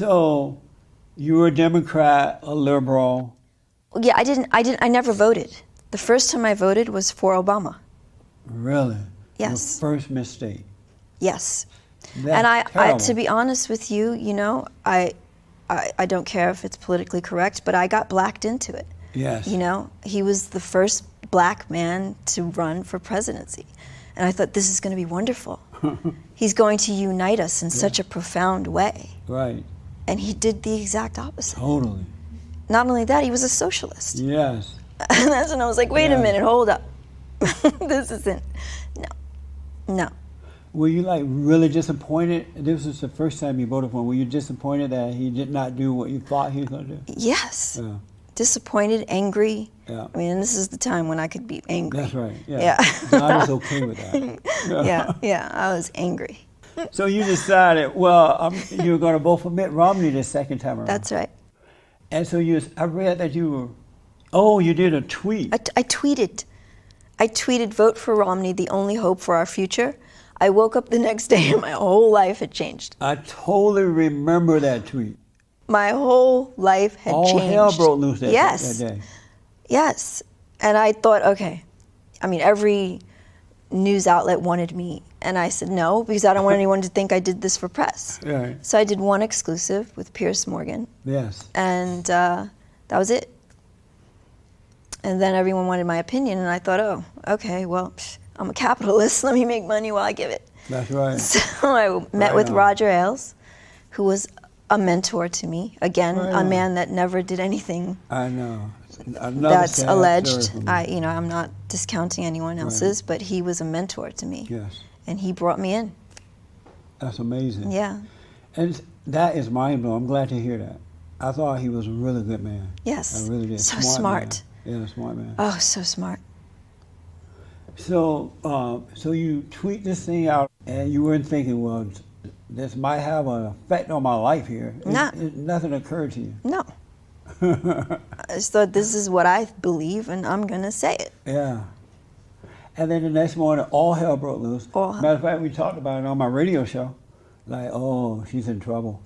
So, you were a Democrat, a liberal. Yeah, I never voted. The first time I voted was for Obama. Really? Yes. Your first mistake. Yes. That's And I, terrible. to be honest with you, you know, I don't care if it's politically correct, but I got blacked into it. Yes. You know, he was the first black man to run for presidency. And I thought, this is going to be wonderful. He's going to unite us in such a profound way. Right. And he did the exact opposite. Totally. Not only that, he was a socialist. Yes. And that's when I was like, wait a minute, hold up. This isn't, no. Were you like really disappointed? This was the first time you voted for him. Were you disappointed that he did not do what you thought he was going to do? Yes. Yeah. Disappointed, angry. Yeah. I mean, this is the time when I could be angry. That's right. Yeah. Yeah. God is okay with that. Yeah, I was angry. So you decided, well, you were going to vote for Mitt Romney the second time around. That's right. And so I read that you were, you did a tweet. I tweeted, vote for Romney, the only hope for our future. I woke up the next day and my whole life had changed. I totally remember that tweet. My whole life had changed. All hell broke loose that day. Yes. And I thought, okay, I mean, every news outlet wanted me. And I said no, because I don't want anyone to think I did this for press. Right. So I did one exclusive with Piers Morgan. Yes. And that was it. And then everyone wanted my opinion, and I thought, oh, okay, well, I'm a capitalist. Let me make money while I give it. That's right. So I met with Roger Ailes, who was a mentor to me. Again, a man that never did anything. I know. That's alleged. I'm not discounting anyone else's, but he was a mentor to me. Yes. And he brought me in. That's amazing. Yeah. And that is mind-blowing. I'm glad to hear that. I thought he was a really good man. Yes. I really did. So smart. Man. Yeah, smart man. Oh, so smart. So, so you tweet this thing out, and you weren't thinking, well, this might have an effect on my life here. Nothing occurred to you. No. I just thought, this is what I believe, and I'm going to say it. Yeah. And then the next morning, all hell broke loose. Matter of fact, we talked about it on my radio show. Like, oh, she's in trouble.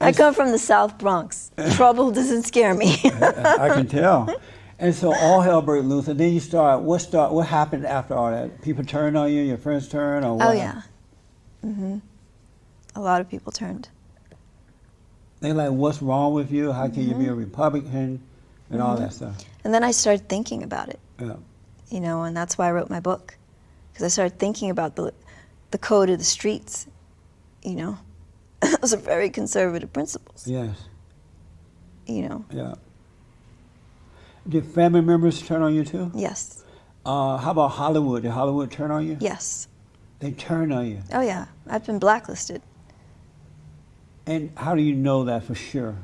I come from the South Bronx. Trouble doesn't scare me. I can tell. And so all hell broke loose, and then you what happened after all that? People turned on you, your friends turned, or what? Oh, yeah. Mm-hmm. A lot of people turned. They're like, what's wrong with you? How can you be a Republican? And all that stuff. And then I started thinking about it. Yeah. You know, and that's why I wrote my book. Because I started thinking about the code of the streets, you know. Those are very conservative principles. Yes. You know. Yeah. Did family members turn on you too? Yes. How about Hollywood? Did Hollywood turn on you? Yes. They turned on you? Oh, yeah. I've been blacklisted. And how do you know that for sure?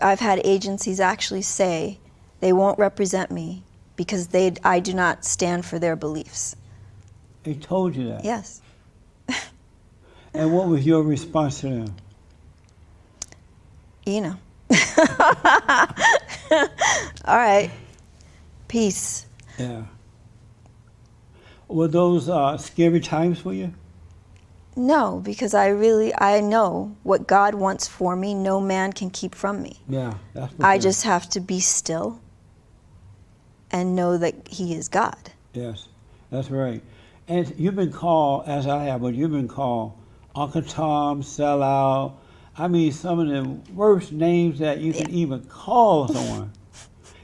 I've had agencies actually say they won't represent me because I do not stand for their beliefs. They told you that? Yes. And what was your response to them? You know. All right. Peace. Yeah. Were those scary times for you? No, because I know what God wants for me, no man can keep from me. Yeah, that's I just have to be still and know that He is God. Yes, that's right. And you've been called, as I have, but you've been called Uncle Tom, sellout. I mean, some of the worst names that you can even call someone.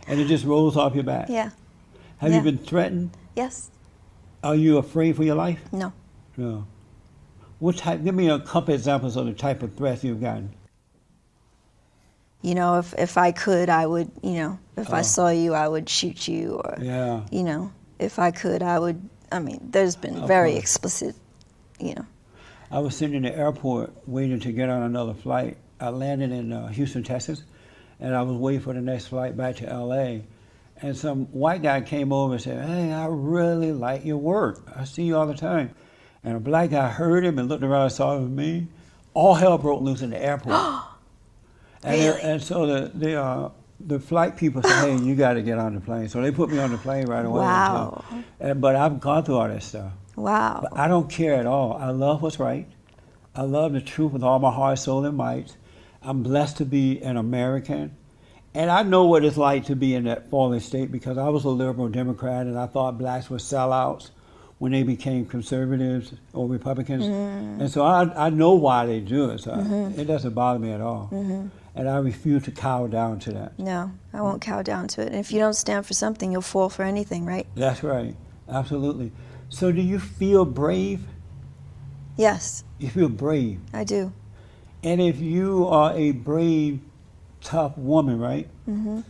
And it just rolls off your back. Yeah. Have you been threatened? Yes. Are you afraid for your life? No. No. What type? Give me a couple examples of the type of threats you've gotten. You know, if I could, I would, you know, if I saw you, I would shoot you. Or, you know, if I could, I would, I mean, there's been very explicit, you know. I was sitting in the airport waiting to get on another flight. I landed in Houston, Texas, and I was waiting for the next flight back to LA. And some white guy came over and said, "Hey, I really like your work. I see you all the time." And a black guy heard him and looked around and saw it was me. All hell broke loose in the airport. Really? And so the flight people said, "Hey, you got to get on the plane." So they put me on the plane right away. Wow. But I've gone through all that stuff. Wow. But I don't care at all. I love what's right. I love the truth with all my heart, soul, and might. I'm blessed to be an American. And I know what it's like to be in that fallen state because I was a liberal Democrat and I thought blacks were sellouts when they became conservatives or Republicans. And so I know why they do it. So it doesn't bother me at all. And I refuse to cower down to that. No, I won't cower down to it. And if you don't stand for something, you'll fall for anything, right? That's right. Absolutely. So do you feel brave? Yes. You feel brave? I do. And if you are a brave, tough woman, right? When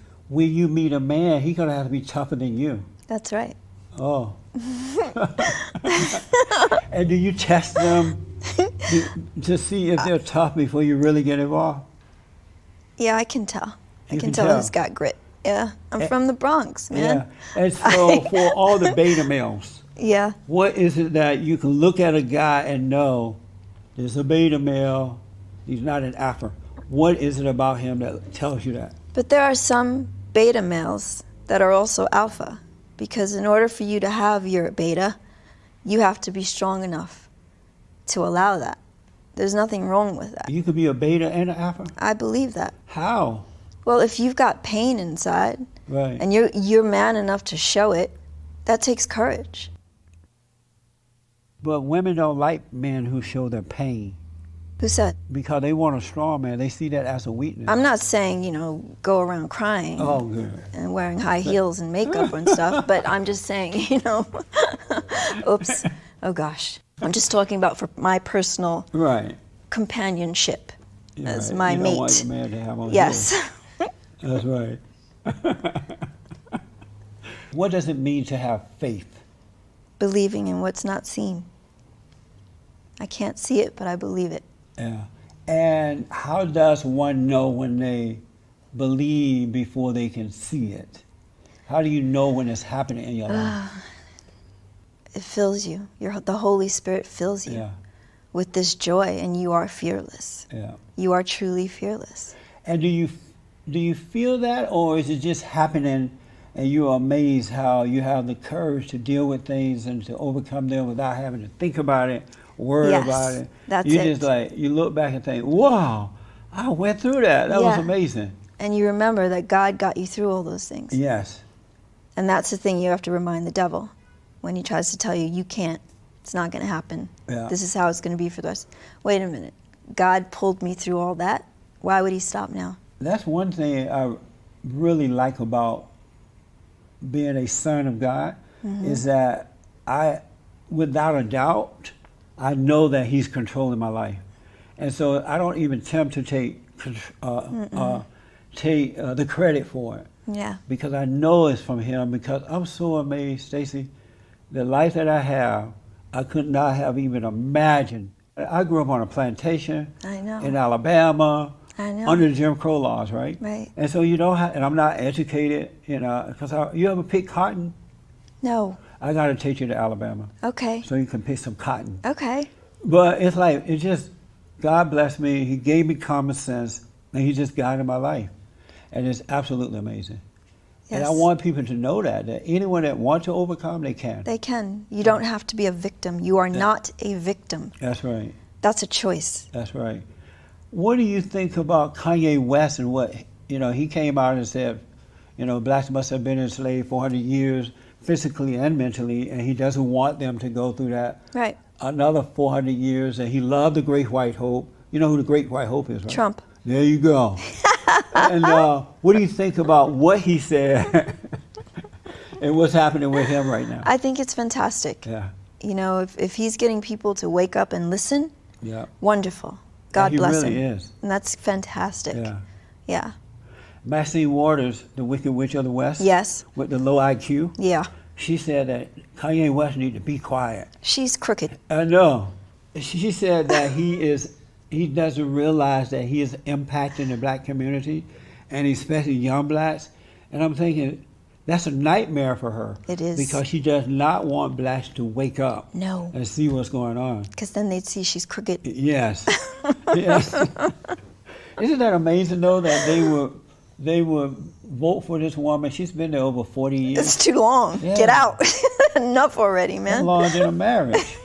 you meet a man, he's going to have to be tougher than you. That's right. Oh. And do you test them to see if they're tough before you really get involved? Yeah, I can tell. I You can can tell tell. who's got grit. Yeah, I'm from the Bronx, man. Yeah. And so for all the beta males, Yeah. what is it that you can look at a guy and know there's a beta male, he's not an alpha? What is it about him that tells you that? But there are some beta males that are also alpha, because in order for you to have your beta, you have to be strong enough to allow that. There's nothing wrong with that. You could be a beta and an alpha? I believe that. How? Well, if you've got pain inside, Right. and you're man enough to show it, that takes courage. But women don't like men who show their pain Who said? because they want a strong man. They see that as a weakness. I'm not saying, go around crying Oh, good. and wearing high heels and makeup and stuff, but I'm just saying, oops, oh gosh. I'm just talking about for my personal Right. companionship You're as right. my you mate. don't want your man to have on Yes. heels. That's right. What does it mean to have faith? Believing in what's not seen. I can't see it, but I believe it. Yeah. And how does one know when they believe before they can see it? How do you know when it's happening in your life? It fills you. The Holy Spirit fills you Yeah. with this joy, and you are fearless. Yeah. You are truly fearless. And do you feel that, or is it just happening and you're amazed how you have the courage to deal with things and to overcome them without having to think about it, worry Yes, about it? that's you it. just like, you look back and think, wow, I went through that. That was Yeah. amazing. And you remember that God got you through all those things. Yes. And that's the thing you have to remind the devil when he tries to tell you, you can't, it's not going to happen. Yeah. This is how it's going to be for the rest. Wait a minute. God pulled me through all that. Why would he stop now? That's one thing I really like about being a son of God, is that I, without a doubt, I know that he's controlling my life. And so I don't even attempt to take the credit for it. Yeah. Because I know it's from him, because I'm so amazed, Stacey, the life that I have, I could not have even imagined. I grew up on a plantation I know. in Alabama, I know. under the Jim Crow laws, right? Right. And so you don't have, and I'm not educated, because you ever pick cotton? No. I got to take you to Alabama Okay. so you can pick some cotton. Okay. But it's like, it just, God bless me, he gave me common sense, and he just guided my life. And it's absolutely amazing. And I Yes. want people to know that anyone that wants to overcome, they can. They can. You don't have to be a victim. You are not a victim. That's right. That's a choice. That's right. What do you think about Kanye West and what, he came out and said, blacks must have been enslaved 400 years, physically and mentally, and he doesn't want them to go through that. Right. Another 400 years, and he loved the Great White Hope. You know who the Great White Hope is, right? Trump. There you go. And what do you think about what he said and what's happening with him right now? I think it's fantastic. Yeah. If he's getting people to wake up and listen, Yeah. wonderful. God he bless really him. is. And that's fantastic. Yeah. Yeah. Maxine Waters, the Wicked Witch of the West, Yes. with the low IQ, Yeah. she said that Kanye West need to be quiet. She's crooked. I know. She said that he doesn't realize that he is impacting the black community, and especially young blacks. And I'm thinking, that's a nightmare for her. It is. Because she does not want blacks to wake up No. and see what's going on. Because then they'd see she's crooked. Yes. Yes. Isn't that amazing, though, that they would vote for this woman? She's been there over 40 years. It's too long. Yeah. Get out. Enough already, That's man. longer than a marriage.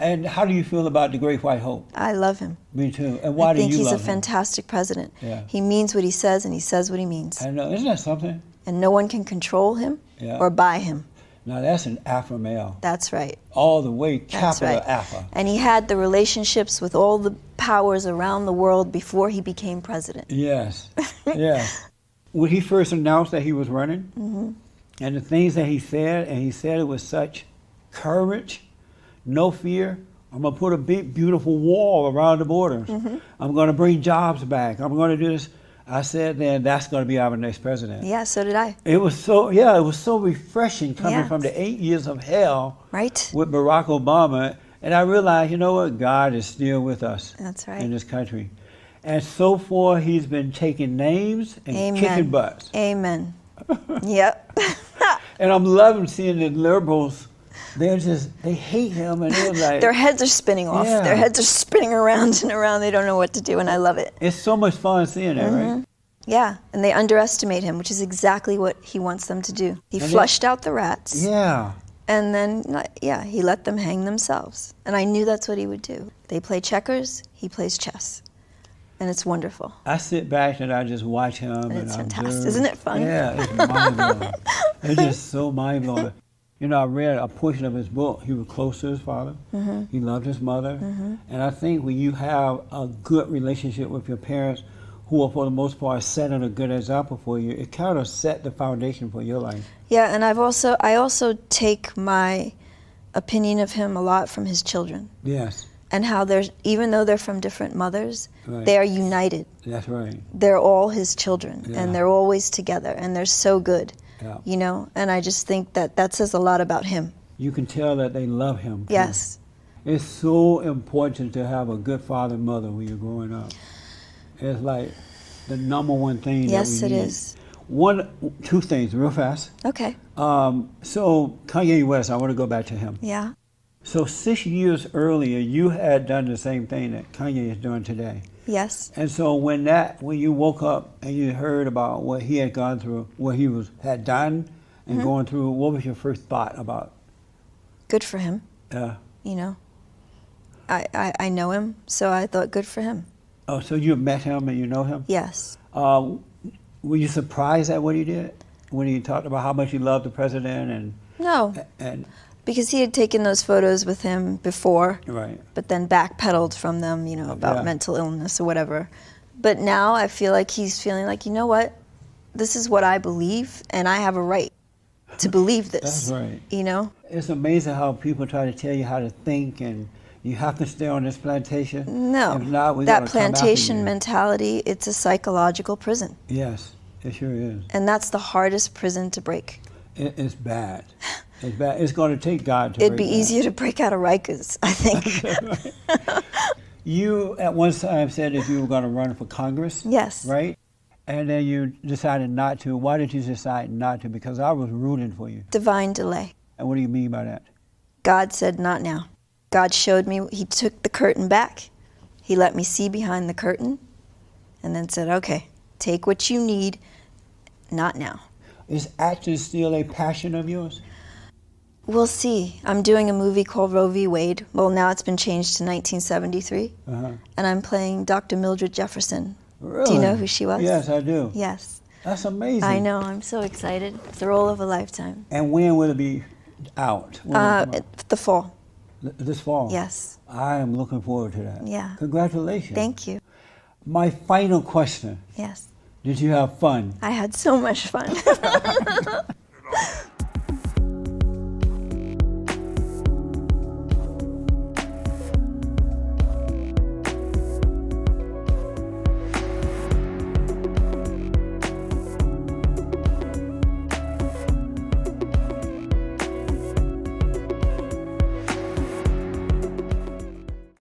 And how do you feel about the Great White Hope? I love him. Me too. And why do you love him? I think he's a fantastic president. Yeah. He means what he says, and he says what he means. I know. Isn't that something? And no one can control him or buy him. Now that's an alpha male. That's right. All the way, capital That's right. alpha. And he had the relationships with all the powers around the world before he became president. Yes, yes. When he first announced that he was running, and the things that he said, and he said it with such courage, no fear. I'm going to put a big, beautiful wall around the borders. I'm going to bring jobs back. I'm going to do this. I said then that's going to be our next president. Yeah, so did I. It was so, it was so refreshing coming from the 8 years of hell with Barack Obama. And I realized, you know what? God is still with us. That's right. In this country. And so far, he's been taking names and kicking butts. Amen. Yep. And I'm loving seeing the liberals. They hate him, and they're like... Their heads are spinning off. Yeah. Their heads are spinning around and around. They don't know what to do, and I love it. It's so much fun seeing that, right? Yeah, and they underestimate him, which is exactly what he wants them to do. He flushed out the rats. Yeah. And then, he let them hang themselves. And I knew that's what he would do. They play checkers, he plays chess. And it's wonderful. I sit back and I just watch him. And it's fantastic. observe. Isn't it fun? Yeah, it's mind-blowing. It's just so mind-blowing. You know, I read a portion of his book. He was close to his father. He loved his mother. And I think when you have a good relationship with your parents, who are for the most part setting a good example for you, it kind of set the foundation for your life. Yeah, and I also take my opinion of him a lot from his children. Yes. And how even though they're from different mothers, they are united. That's right. They're all his children, and they're always together, and they're so good. Yeah. You know, and I just think that says a lot about him. You can tell that they love him. Yes. It's so important to have a good father and mother when you're growing up. It's like the number one thing that we need. Yes, it is. Two things, real fast. Okay. So Kanye West, I want to go back to him. Yeah. So 6 years earlier, you had done the same thing that Kanye is doing today. Yes. And so when you woke up and you heard about what he had gone through, what he had done and going through, what was your first thought about? Good for him. Yeah. You know, I know him, so I thought good for him. Oh, so you met him and you know him? Yes. Were you surprised at what he did when he talked about how much he loved the president and? No. And because he had taken those photos with him before, right. But then backpedaled from them, you know, about mental illness or whatever. But now I feel like he's feeling like, you know what, this is what I believe, and I have a right to believe this. That's right. You know? It's amazing how people try to tell you how to think, and you have to stay on this plantation. No, if not, we're that gonna come after plantation you. mentality, it's a psychological prison. Yes, it sure is. And that's the hardest prison to break. It's bad. It's bad. It's going to take God to It'd break be easier to break out of Rikers, I think. You, at one time, said that you were going to run for Congress. Yes. Right? And then you decided not to. Why did you decide not to? Because I was rooting for you. Divine delay. And what do you mean by that? God said, not now. God showed me, he took the curtain back. He let me see behind the curtain and then said, okay, take what you need, not now. Is acting still a passion of yours? We'll see. I'm doing a movie called Roe v. Wade. Well, now it's been changed to 1973. And I'm playing Dr. Mildred Jefferson. Really? Do you know who she was? Yes, I do. Yes. That's amazing. I know. I'm so excited. It's the role of a lifetime. And when will it be out? The fall. This fall? Yes. I am looking forward to that. Yeah. Congratulations. Thank you. My final question. Yes. Did you have fun? I had so much fun.